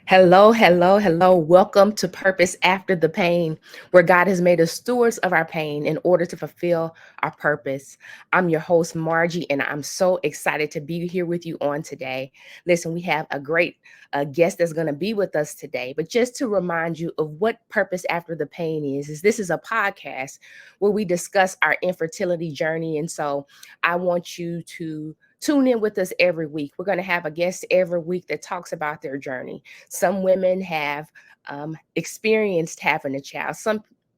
Hello, hello, hello. Welcome to Purpose After the Pain, where God has made us stewards of our pain in order to fulfill our purpose. I'm your host, Margie, and I'm so excited to be here with you on today. Listen, we have a great guest that's going to be with us today. But just to remind you of what Purpose After the Pain is this is a podcast where we discuss our infertility journey. And so I want you to tune in with us every week. We're going to have a guest every week that talks about their journey. Some women have experienced having a child.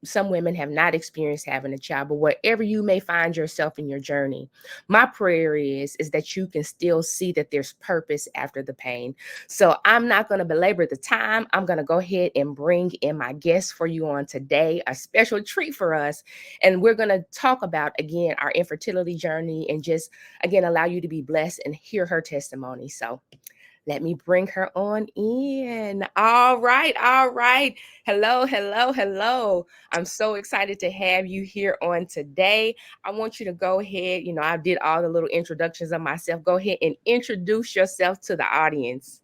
Some women have not experienced having a child, but wherever you may find yourself in your journey, my prayer is that you can still see that there's purpose after the pain. So I'm not going to belabor the time. I'm going to go ahead and bring in my guest for you on today, a special treat for us. And we're going to talk about, again, our infertility journey and just, again, allow you to be blessed and hear her testimony. So let me bring her on in. All right, all right. Hello, hello, hello. I'm so excited to have you here on today. I want you to go ahead. I did all the little introductions of myself. Go ahead and introduce yourself to the audience.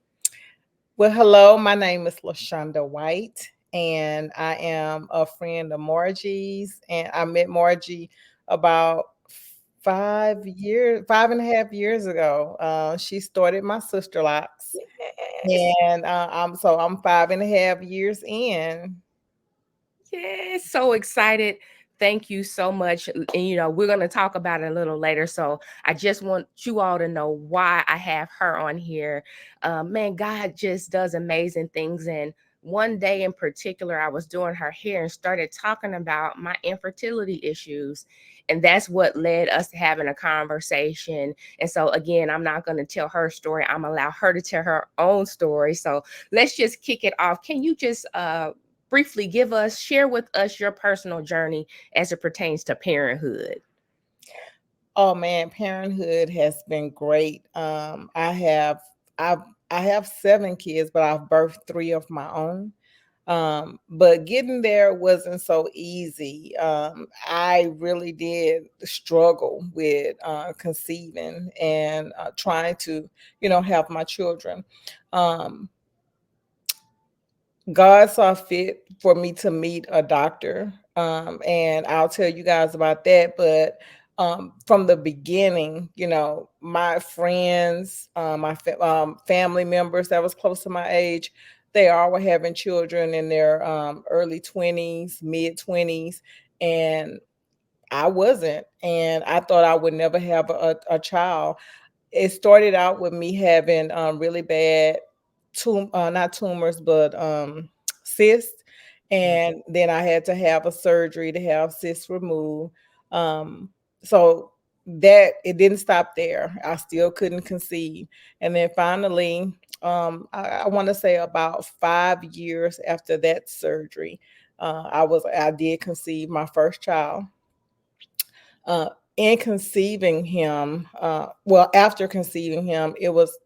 Well, hello, my name is LaShunda White, and I am a friend of Margie's. And I met Margie about 5 years, 5.5 years ago. She started my sister locks, Yes. and I'm 5.5 years in. Yes, so excited. Thank you so much. And we're going to talk about it a little later. So I just want you all to know why I have her on here. Man, God just does amazing things. And one day in particular, I was doing her hair and started talking about my infertility issues. And that's what led us to having a conversation. And so, again, I'm not going to tell her story. I'm going to allow her to tell her own story. So let's just kick it off. Can you just briefly share with us your personal journey as it pertains to parenthood? Oh man, parenthood has been great. I have 7 kids, but I've birthed 3 of my own. But getting there wasn't so easy. I really did struggle with conceiving and trying to, have my children. Um, God saw fit for me to meet a doctor, and I'll tell you guys about that. But from the beginning, my friends, family members that was close to my age, they all were having children in their early 20s, mid 20s, and I wasn't. And I thought I would never have a child. It started out with me having really bad not tumors, but cysts, and then I had to have a surgery to have cysts removed. Um, so that it didn't stop there. I still couldn't conceive, and then finally, I want to say about 5 years after that surgery, I did conceive my first child. uh, in conceiving him, after conceiving him,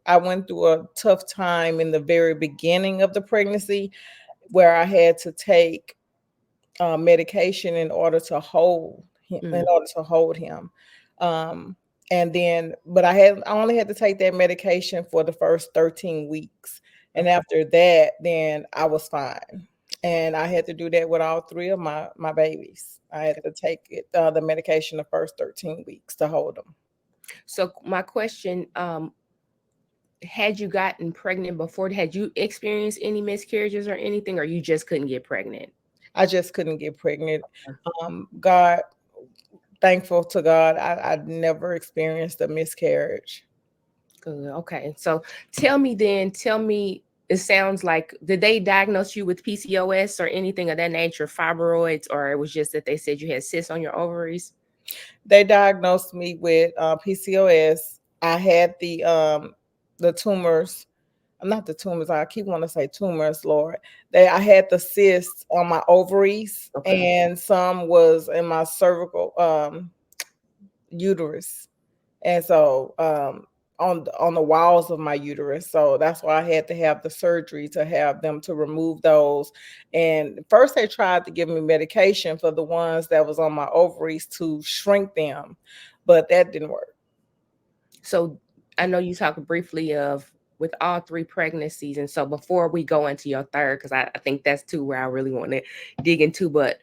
I went through a tough time in the very beginning of the pregnancy where I had to take medication in order to hold him, in Mm. order to hold him. Um, and then, but I only had to take that medication for the first 13 weeks. And Okay. after that, then I was fine. And I had to do that with all 3 of my babies. I had to take the medication the first 13 weeks to hold them. So my question, had you gotten pregnant before? Had you experienced any miscarriages or anything, or you just couldn't get pregnant? I just couldn't get pregnant. God, thankful to God, I never experienced a miscarriage. Good. Okay. So tell me, it sounds like, did they diagnose you with PCOS or anything of that nature, fibroids, or it was just that they said you had cysts on your ovaries? They diagnosed me with PCOS. I had the tumors. Not the tumors. I keep wanting to say tumors, Lord. I had the cysts on my ovaries, Okay. and some was in my cervical uterus, and so on the walls of my uterus. So that's why I had to have the surgery to have them to remove those. And first they tried to give me medication for the ones that was on my ovaries to shrink them, but that didn't work. So I know you talked briefly of with all three pregnancies. And so before we go into your third, because I think that's too where I really want to dig into, but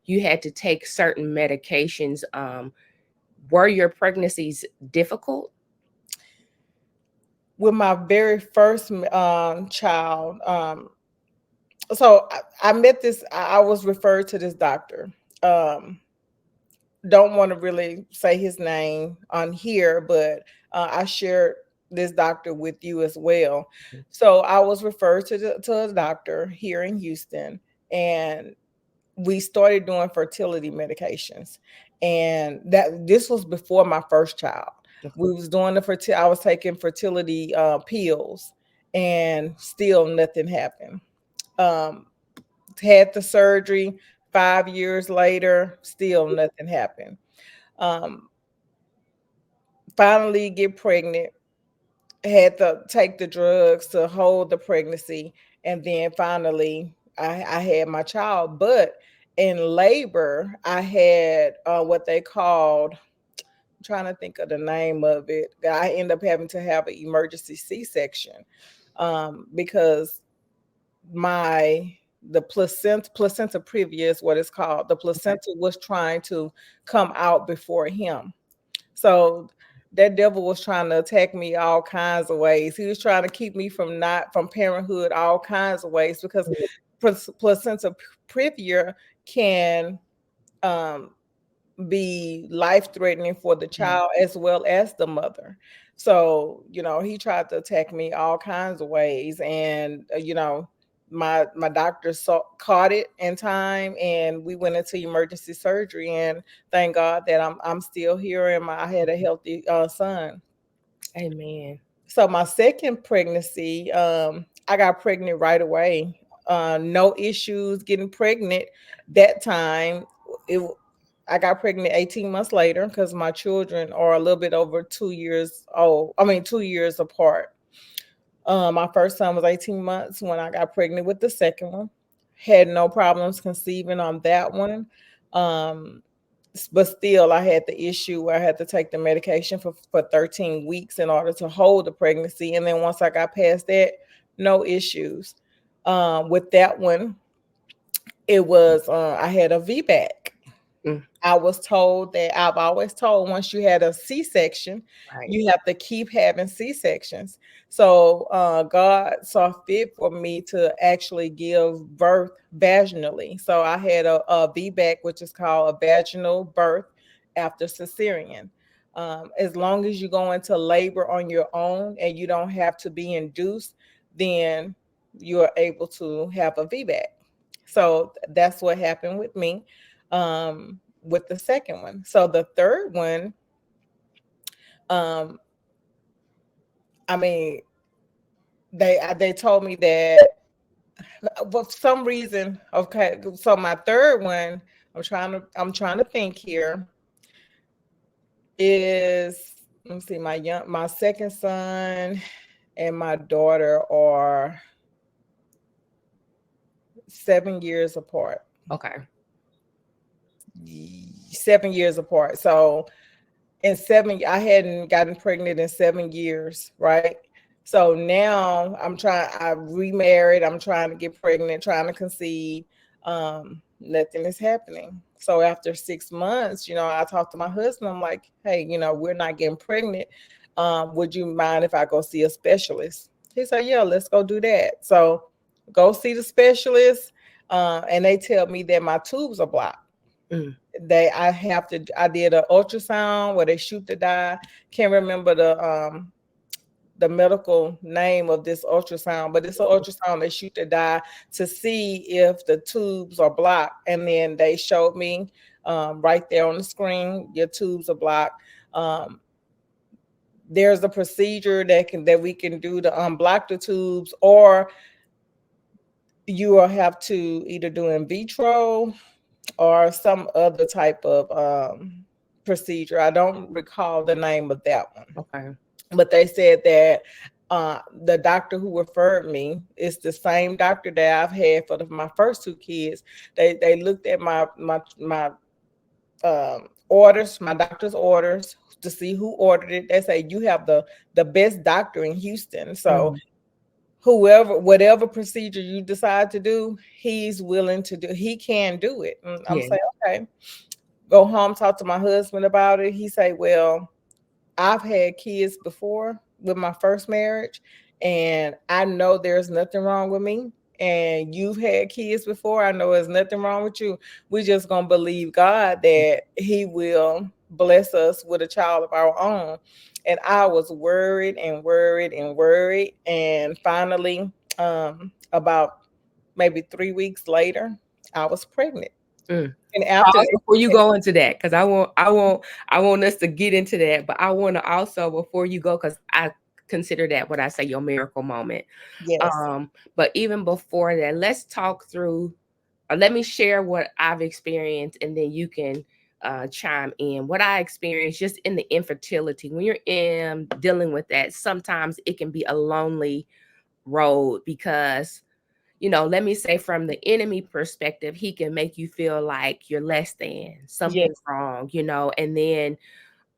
you had to take certain medications. Were your pregnancies difficult? With my very first child, so I met this. I was referred to this doctor. Um, don't want to really say his name on here, but I shared this doctor with you as well. So I was referred to a doctor here in Houston, and we started doing fertility medications. And that this was before my first child. We was doing the fertility. I was taking fertility pills, and still nothing happened. Um, had the surgery 5 years later, still nothing happened. Um, Finally get pregnant, had to take the drugs to hold the pregnancy, and then finally I had my child. But in labor, I had what they called, I'm trying to think of the name of it. I ended up having to have an emergency C-section because my the placenta previa is what it's called. The Okay. placenta was trying to come out before him. So that devil was trying to attack me all kinds of ways. He was trying to keep me from parenthood all kinds of ways, because placenta previa can um, be life threatening for the child as well as the mother. So, he tried to attack me all kinds of ways. And, my doctor caught it in time, and we went into emergency surgery. And thank God that I'm still here, and I had a healthy son. Amen. So my second pregnancy, I got pregnant right away. No issues getting pregnant that time. It, I got pregnant 18 months later because my children are a little bit over 2 years old. I mean, 2 years apart. My first son was 18 months when I got pregnant with the second one. Had no problems conceiving on that one. Um, but still, I had the issue where I had to take the medication for 13 weeks in order to hold the pregnancy. And then once I got past that, no issues. With that one, it was, I had a VBAC. Mm, I was told that I've always told, once you had a C-section, right. you have to keep having C-sections. So God saw fit for me to actually give birth vaginally. So I had a VBAC, which is called a vaginal birth after cesarean. As long as you go into labor on your own and you don't have to be induced, then you're able to have a VBAC. So that's what happened with me. With the second one. So the third one, um, I mean, they told me that, for some reason. Okay, so my third one, I'm trying to think here, is, let me see, my second son and my daughter are 7 years apart. Okay. 7 years apart. So I hadn't gotten pregnant in 7 years, right? So now I remarried, I'm trying to get pregnant, trying to conceive. Nothing is happening. So after 6 months, I talked to my husband. I'm like, hey, we're not getting pregnant. Would you mind if I go see a specialist? He said, yeah, let's go do that. So go see the specialist. And they tell me that my tubes are blocked. Mm, I did an ultrasound where they shoot the dye. Can't remember the medical name of this ultrasound, but it's an ultrasound. They shoot the dye to see if the tubes are blocked. And then they showed me right there on the screen, your tubes are blocked. There's a procedure that we can do to unblock the tubes, or you will have to either do in vitro or some other type of procedure. I don't recall the name of that one, okay. but they said that the doctor who referred me is the same doctor that I've had for my first two kids. They looked at my orders, my doctor's orders, to see who ordered it. They say you have the best doctor in Houston. So Mm, whoever, whatever procedure you decide to do, he's willing to do. He can do it. And I'm yeah. saying, okay, go home, talk to my husband about it. He say, well, I've had kids before with my first marriage, and I know there's nothing wrong with me. And you've had kids before. I know there's nothing wrong with you. We just gonna believe God that He will bless us with a child of our own. And I was worried and worried and worried. And finally, about maybe 3 weeks later, I was pregnant. Mm. And after Pause that, before you go into that, because I want us to get into that, but I want to also before you go, because I consider that what I say your miracle moment. yes, But even before that, let's talk through. Let me share what I've experienced, and then you can chime in. What I experienced just in the infertility, when you're in dealing with that, sometimes it can be a lonely road because let me say from the enemy perspective, he can make you feel like you're less than something's yes, wrong, and then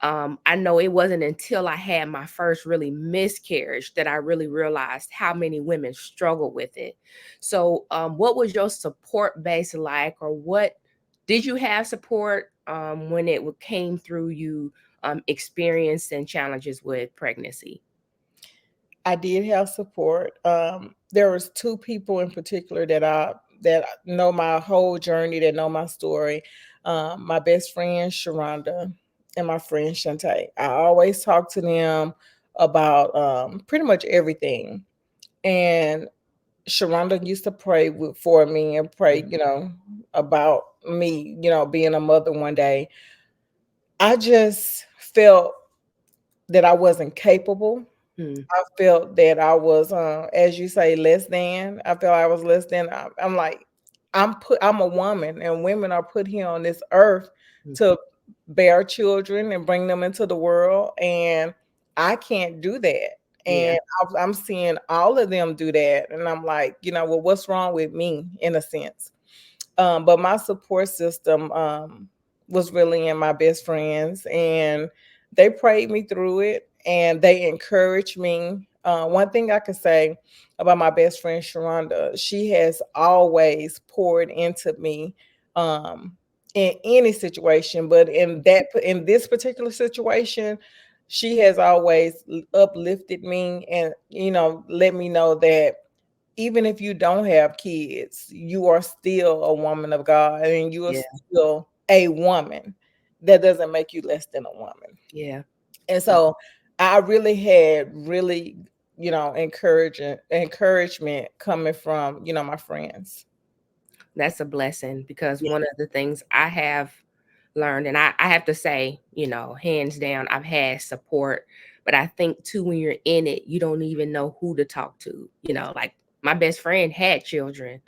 I know it wasn't until I had my first really miscarriage that I really realized how many women struggle with it. So, what was your support base like, or what did you have support when it came through you experiencing challenges with pregnancy? I did have support. There was two people in particular that know my whole journey, that know my story. My best friend Sharonda and my friend Shantae. I always talk to them about pretty much everything. And Sharonda used to pray for me and pray, about me, being a mother one day. I just felt that I wasn't capable. Mm, I felt that I was, as you say, less than. I felt I was less than. I'm like, I'm a woman, and women are put here on this earth mm, to bear children and bring them into the world, and I can't do that. yeah, And I'm seeing all of them do that, and I'm like, well, what's wrong with me in a sense? But my support system was really in my best friends, and they prayed me through it and they encouraged me. One thing I could say about my best friend Sharonda, she has always poured into me in any situation, but in this particular situation, she has always uplifted me and let me know that even if you don't have kids, you are still a woman of God and you are yeah, still a woman. That doesn't make you less than a woman. yeah. And so I really had really, encouragement coming from, my friends. That's a blessing because Yeah, one of the things I have learned, and I have to say, hands down, I've had support, but I think too, when you're in it, you don't even know who to talk to. Like my best friend had children,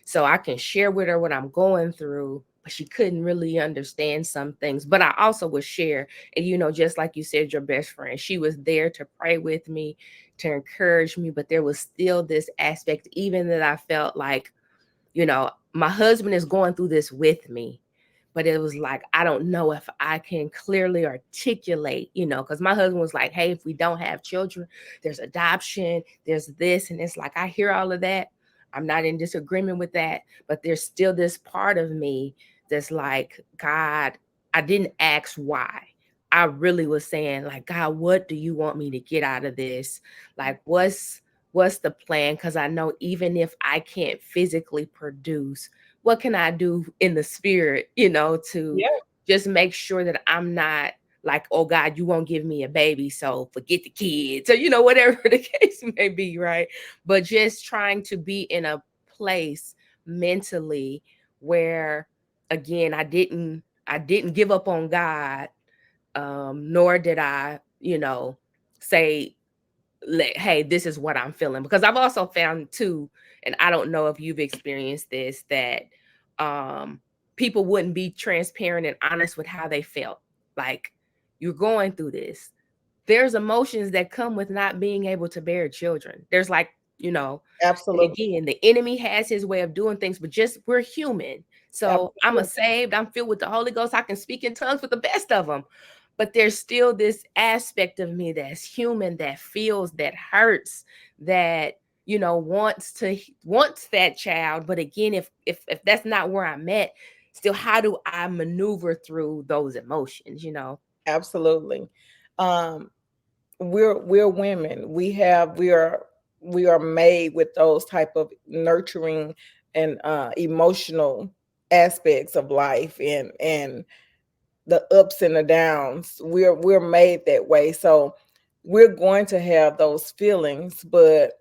so I can share with her what I'm going through, but she couldn't really understand some things. But I also would share, and just like you said, your best friend, she was there to pray with me, to encourage me, but there was still this aspect, even that I felt like my husband is going through this with me, but it was like, I don't know if I can clearly articulate, because my husband was like, hey, if we don't have children, there's adoption, there's this. And it's like, I hear all of that. I'm not in disagreement with that, but there's still this part of me that's like, God, I didn't ask why. I really was saying, like, God, what do you want me to get out of this? Like, what's the plan? Because I know even if I can't physically produce, what can I do in the spirit, to yeah, just make sure that I'm not like, oh God, you won't give me a baby, so forget the kids, or whatever the case may be, right? But just trying to be in a place mentally where, again, I didn't give up on God, nor did I, say, hey, this is what I'm feeling. Because I've also found too, and I don't know if you've experienced this, that um people wouldn't be transparent and honest with how they felt. Like, you're going through this. There's emotions that come with not being able to bear children. There's like, and absolutely. again, the enemy has his way of doing things, but just we're human. So I'm a Absolutely. saved, I'm filled with the Holy Ghost. I can speak in tongues with the best of them. but there's still this aspect of me that's human, that feels, that hurts, that wants that child. But again, if that's not where I'm at, still, how do I maneuver through those emotions? Absolutely. Um, we're women. We are made with those type of nurturing and emotional aspects of life, and the ups and the downs. We're made that way. So we're going to have those feelings. But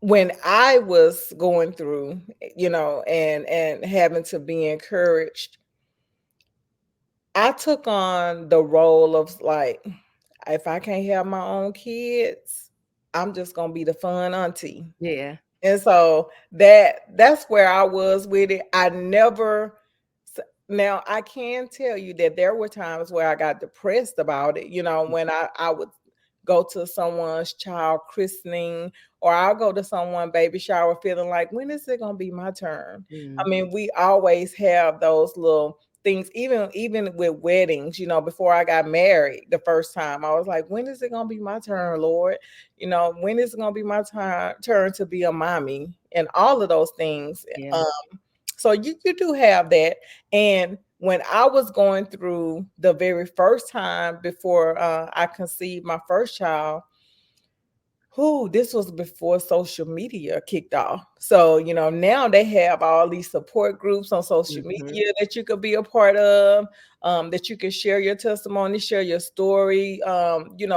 when I was going through, and having to be encouraged, I took on the role of like, if I can't have my own kids, I'm just gonna be the fun auntie. Yeah. And so that's where I was with it. I never Now I can tell you that there were times where I got depressed about it, when I would go to someone's child christening, or I'll go to someone baby shower feeling like, when is it gonna be my turn? I Mm. mean, we always have those little things, even with weddings, before I got married the first time, I was like, when is it gonna be my turn, Lord? When is it gonna be my turn to be a mommy, and all of those things. Yeah. Um, so you do have that. And when I was going through the very first time before I conceived my first child, this was before social media kicked off. So, now they have all these support groups on social Hmm. media that you could be a part of, that you can share your testimony, share your story,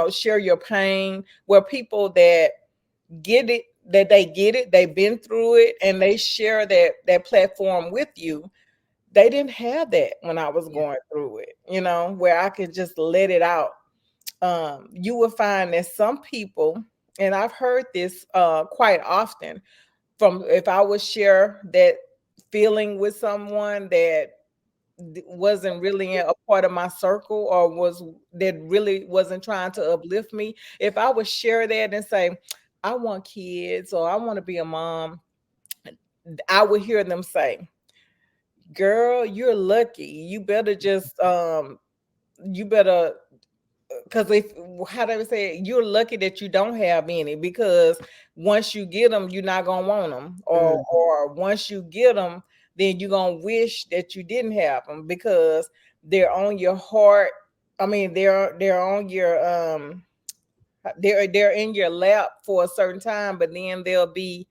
share your pain, where people that get it, they've been through it, and they share that platform with you. They didn't have that when I was Yeah. going through it, where I could just let it out. You will find that some people, and I've heard this quite often, from if I would share that feeling with someone that wasn't really a part of my circle, or that really wasn't trying to uplift me, if I would share that and say, I want kids, or I want to be a mom, I would hear them say, girl, you're lucky. You better, because if how do I say it? You're lucky that you don't have any, because once you get them, you're not gonna want them, or Mm. once you get them, then you're gonna wish that you didn't have them, because they're on your heart. I mean, they're on your they're in your lap for a certain time, but then they'll be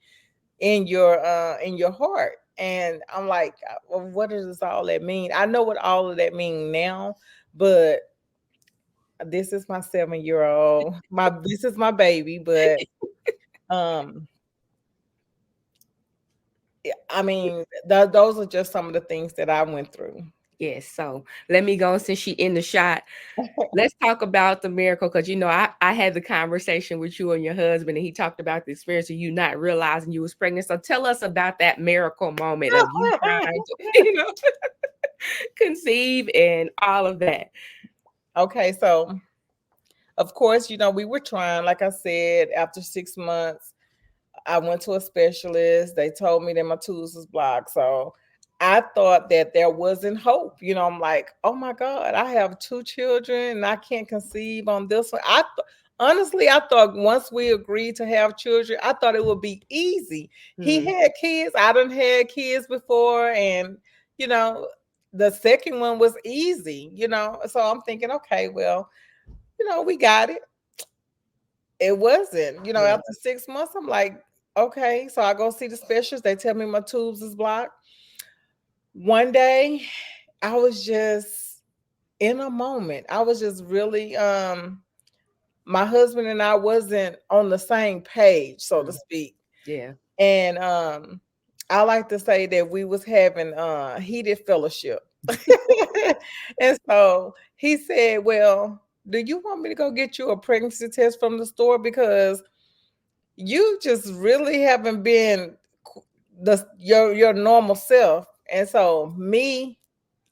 in your heart. And I'm like, well, what does all that mean? I know what all of that mean now, but this is my 7-year old. This is my baby, but um, yeah, I mean, those are just some of the things that I went through. Yes. So let me go, since she in the shot. Let's talk about the miracle, because I had the conversation with you and your husband, and he talked about the experience of you not realizing you was pregnant. So tell us about that miracle moment of you trying to, conceive and all of that. Okay, so of course, we were trying. Like I said, after 6 months, I went to a specialist. They told me that my tubes was blocked. So I thought that there wasn't hope. I'm like, oh my God, I have 2 children and I can't conceive on this one. Honestly, I thought once we agreed to have children, I thought it would be easy. He Mm. had kids. I done had kids before. And, you know, the second one was easy. So I'm thinking, okay, well, we got it. It wasn't. Yeah. After 6 months, I'm like, okay. So I go see the specialist. They tell me my tubes is blocked. One day, I was just in a moment. I was just really my husband and I wasn't on the same page, so to Mm. speak. Yeah. And I like to say that we was having heated fellowship. And so he said, well, do you want me to go get you a pregnancy test from the store? Because you just really haven't been your normal self. And so me,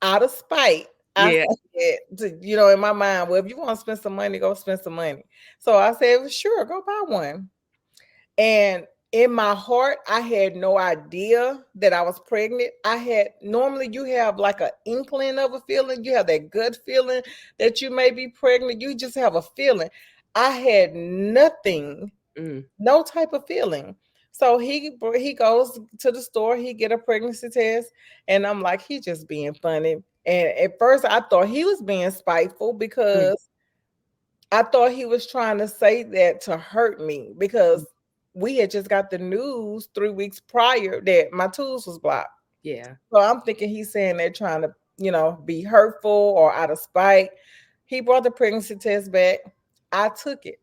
out of spite, I Yeah. said, in my mind, well, if you want to spend some money, go spend some money. So I said, well, sure, go buy one. And in my heart, I had no idea that I was pregnant. I had normally you have like an inkling of a feeling. You have that gut feeling that you may be pregnant. You just have a feeling. I had nothing, Mm, no type of feeling. So he goes to the store, he get a pregnancy test, and I'm like, he just being funny. And at first I thought he was being spiteful mm, because I thought he was trying to say that to hurt me because mm. we had just got the news 3 weeks prior that my tubes was blocked. Yeah. So I'm thinking he's saying they're trying to, be hurtful or out of spite. He brought the pregnancy test back. I took it.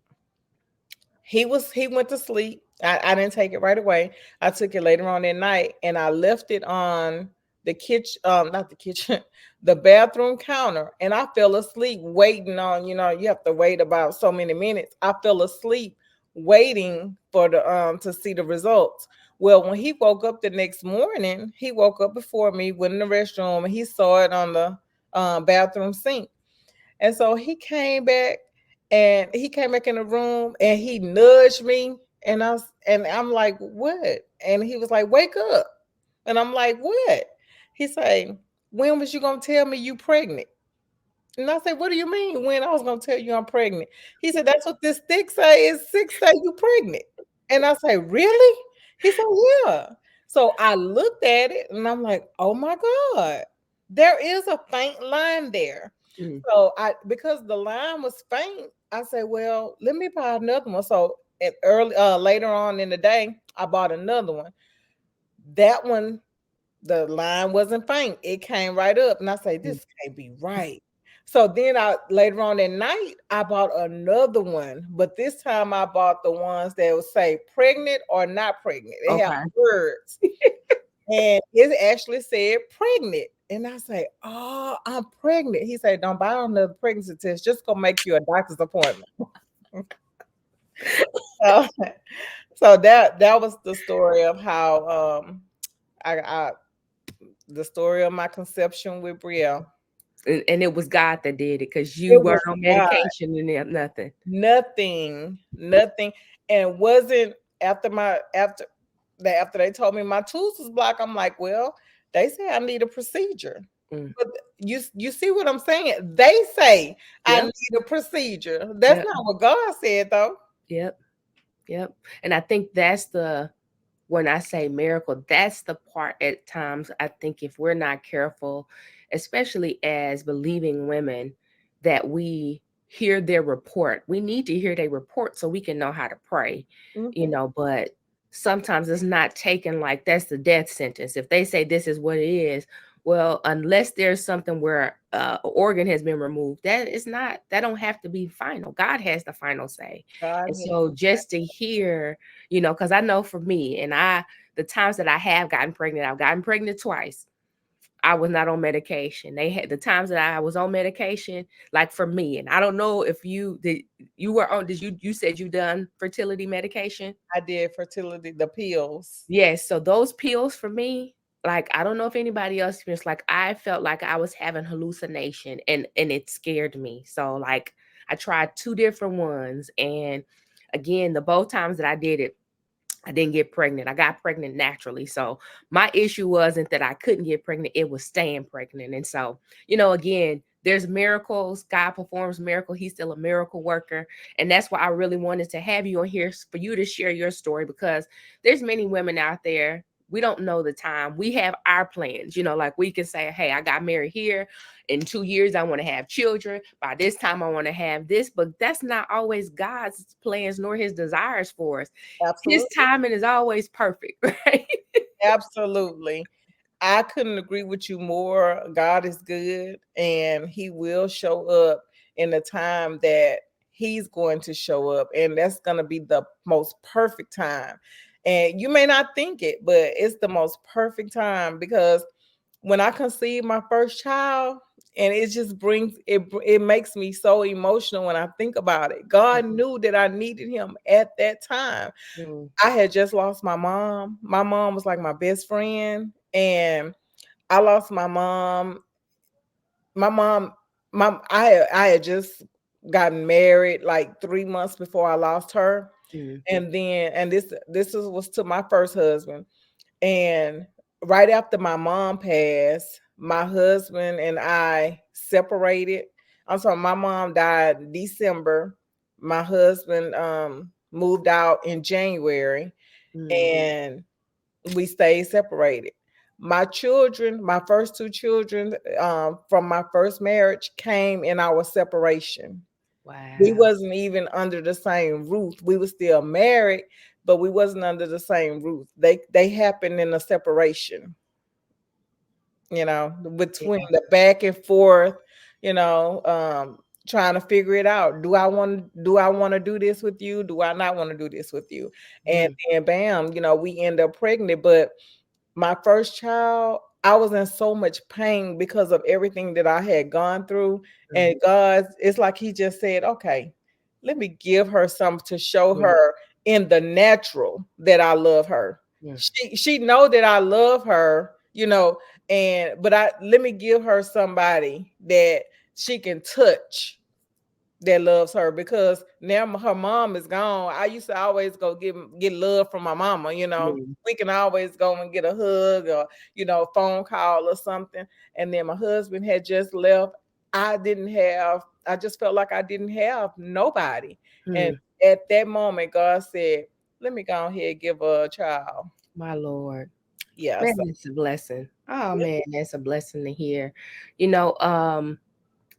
He went to sleep. I didn't take it right away. I took it later on that night and I left it on the kitchen, not the kitchen, the bathroom counter. And I fell asleep waiting on, you have to wait about so many minutes. I fell asleep waiting for the to see the results. Well, when he woke up the next morning, he woke up before me, went in the restroom, and he saw it on the bathroom sink. And so he came back in the room and he nudged me and I'm like, "What?" And he was like, "Wake up." And I'm like, "What?" He say, "When was you going to tell me you pregnant?" And I said, "What do you mean when I was going to tell you I'm pregnant?" He said, "That's what this stick say is 6 say you pregnant." And I say, "Really?" He said, "Yeah." So I looked at it and I'm like, "Oh my God. There is a faint line there." Mm, So because the line was faint, I said, "Well, let me buy another one." So at early later on in the day, I bought another one. That one, the line wasn't faint. It came right up. And I say, mm. "This can't be right." So then I later on at night, I bought another one. But this time I bought the ones that would say pregnant or not pregnant. They have Okay. words. And it actually said pregnant. And I say, "Oh, I'm pregnant." He said, "Don't buy another pregnancy test. Just go make you a doctor's appointment." So, so that was the story of how I the story of my conception with Brielle. And it was God that did it because you It was weren't on God. medication and nothing. Nothing, nothing. And wasn't after they told me my tooth was blocked, I'm like, "Well, they say I need a procedure." Mm. But you see what I'm saying? They say I Yep. need a procedure. That's Yep. not what God said though. Yep. Yep. And I think that's when I say miracle, that's the part at times I think if we're not careful, especially as believing women, that we hear their report. We need to hear their report so we can know how to pray, Mhm. but sometimes it's not taken like that's the death sentence. If they say this is what it is, well, unless there's something where organ has been removed, that is not, that don't have to be final. God has the final say. God And has so just to hear, because I know for me and the times that I have gotten pregnant, I've gotten pregnant twice. I was not on medication. They had the times that I was on medication, like for me, and I don't know if you were on, you said you done fertility medication? I did fertility, the pills. Yes, so those pills for me, like I don't know if anybody else experienced, like I felt like I was having hallucination and it scared me. So like I tried two different ones and again, the both times that I did it, I didn't get pregnant. I got pregnant naturally. So my issue wasn't that I couldn't get pregnant, it was staying pregnant. And so, again, there's miracles. God performs miracle. He's still a miracle worker. And that's why I really wanted to have you on here for you to share your story because there's many women out there. We don't know the time. We have our plans, like we can say, hey, I got married here. In 2 years, I want to have children. By this time, I want to have this. But that's not always God's plans nor his desires for us. His Absolutely. timing is always perfect, right? Absolutely. I couldn't agree with you more. God is good and he will show up in the time that he's going to show up. And that's going to be the most perfect time. And you may not think it, but it's the most perfect time because when I conceived my first child, and it just it makes me so emotional when I think about it. God knew that I needed him at that time. Mm, I had just lost my mom. My mom was like my best friend, and I lost my mom. My mom, I had just gotten married like 3 months before I lost her. Mm. And then, and was to my first husband. And right after my mom passed, my husband and I separated. I'm sorry, my mom died in December. My husband moved out in January, Mm. and we stayed separated. My children, my first two children from my first marriage came in our separation. We Wow. wasn't even under the same roof. We were still married, but we wasn't under the same roof. They happened in a separation, between Yeah. the back and forth, trying to figure it out. Do I want to do this with you? Do I not want to do this with you? And Mm. then bam, we end up pregnant. But my first child, I was in so much pain because of everything that I had gone through. Mm. And God, it's like He just said, okay, let me give her something to show Mm. her in the natural that I love her. Mm. She know that I love her, and but I let me give her somebody that she can touch that loves her, because now her mom is gone. I used to always go get love from my mama. Mm. We can always go and get a hug, or phone call or something. And then my husband had just left. I just felt like I didn't have nobody. And Mm. at that moment, God said, let me go ahead and give her a child. My Lord. Yeah. Man, So it's a blessing. Oh yeah. man, that's a blessing to hear. You know,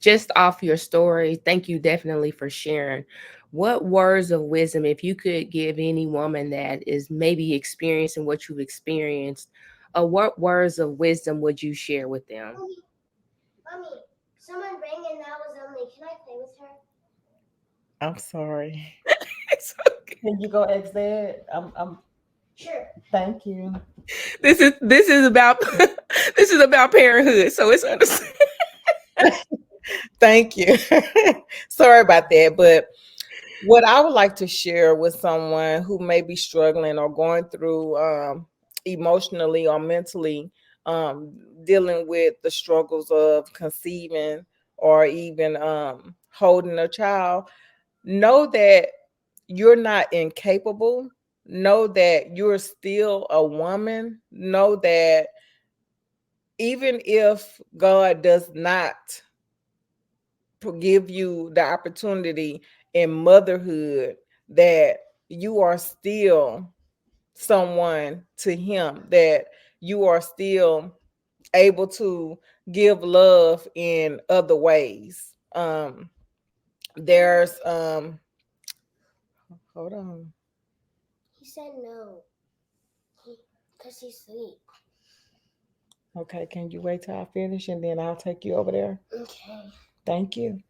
just off your story, thank you definitely for sharing. What words of wisdom, if you could give any woman that is maybe experiencing what you've experienced, what words of wisdom would you share with them? Mommy, someone rang and that was Emily. Can I play with her? I'm sorry. It's okay. Can you go ask Dad? I'm Sure. Thank you. This is about this is about parenthood, so it's understandable. Thank you. Sorry about that. But what I would like to share with someone who may be struggling or going through emotionally or mentally, um, dealing with the struggles of conceiving or even holding a child, know that you're not incapable. Know that you're still a woman. Know that even if God does not give you the opportunity in motherhood, that you are still someone to Him, that you are still able to give love in other ways. There's hold on. He said no. Because he's asleep. Okay, can you wait till I finish and then I'll take you over there? Okay. Thank you.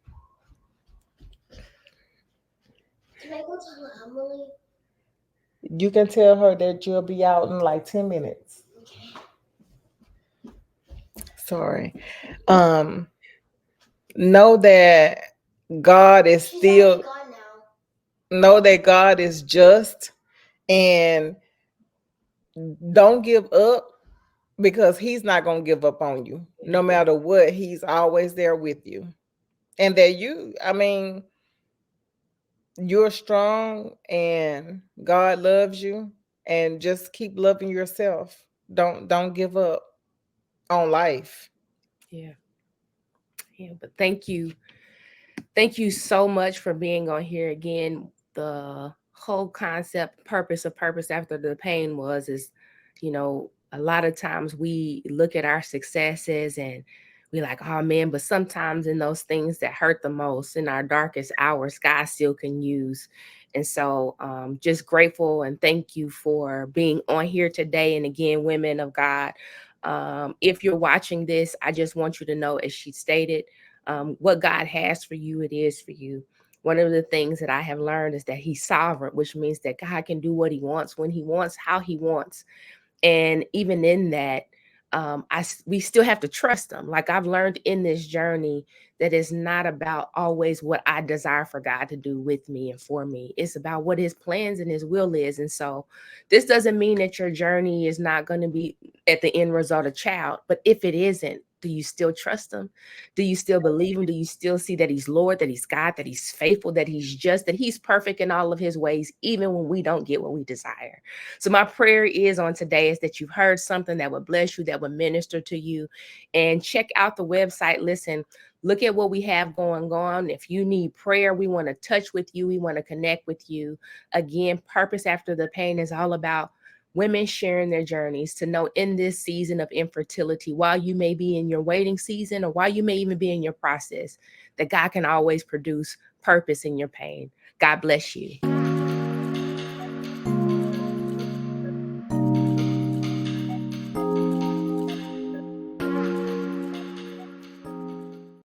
Can I go tell Emily? You can tell her that you'll be out in like 10 minutes. Okay. Sorry. Um, know that God is She's still actually gone now. know that God is just, and don't give up, because He's not going to give up on you. No matter what, He's always there with you. And that you're strong and God loves you, and just keep loving yourself. Don't give up on life. Yeah, yeah. But thank you so much for being on here again. The whole concept, purpose after the pain is, a lot of times we look at our successes and we like, oh man, but sometimes in those things that hurt the most, in our darkest hours, God still can use. And so just grateful and thank you for being on here today. And again, women of God, if you're watching this, I just want you to know, as she stated, what God has for you, it is for you. One of the things that I have learned is that He's sovereign, which means that God can do what He wants, when He wants, how He wants. And even in that, we still have to trust Him. Like I've learned in this journey that it's not about always what I desire for God to do with me and for me. It's about what His plans and His will is. And so this doesn't mean that your journey is not going to be at the end result a child, but if it isn't, Do you still trust him? Do you still believe him? Do you still see that he's Lord, that he's God, that he's faithful, that he's just, that he's perfect in all of his ways, even when we don't get what we desire? So my prayer is on today is that you've heard something that would bless you, that would minister to you. And check out the website. Listen, look at what we have going on. If you need prayer, we want to touch with you. We want to connect with you. Again, Purpose After the Pain is all about women sharing their journeys, to know in this season of infertility, while you may be in your waiting season or while you may even be in your process, that God can always produce purpose in your pain. God bless you.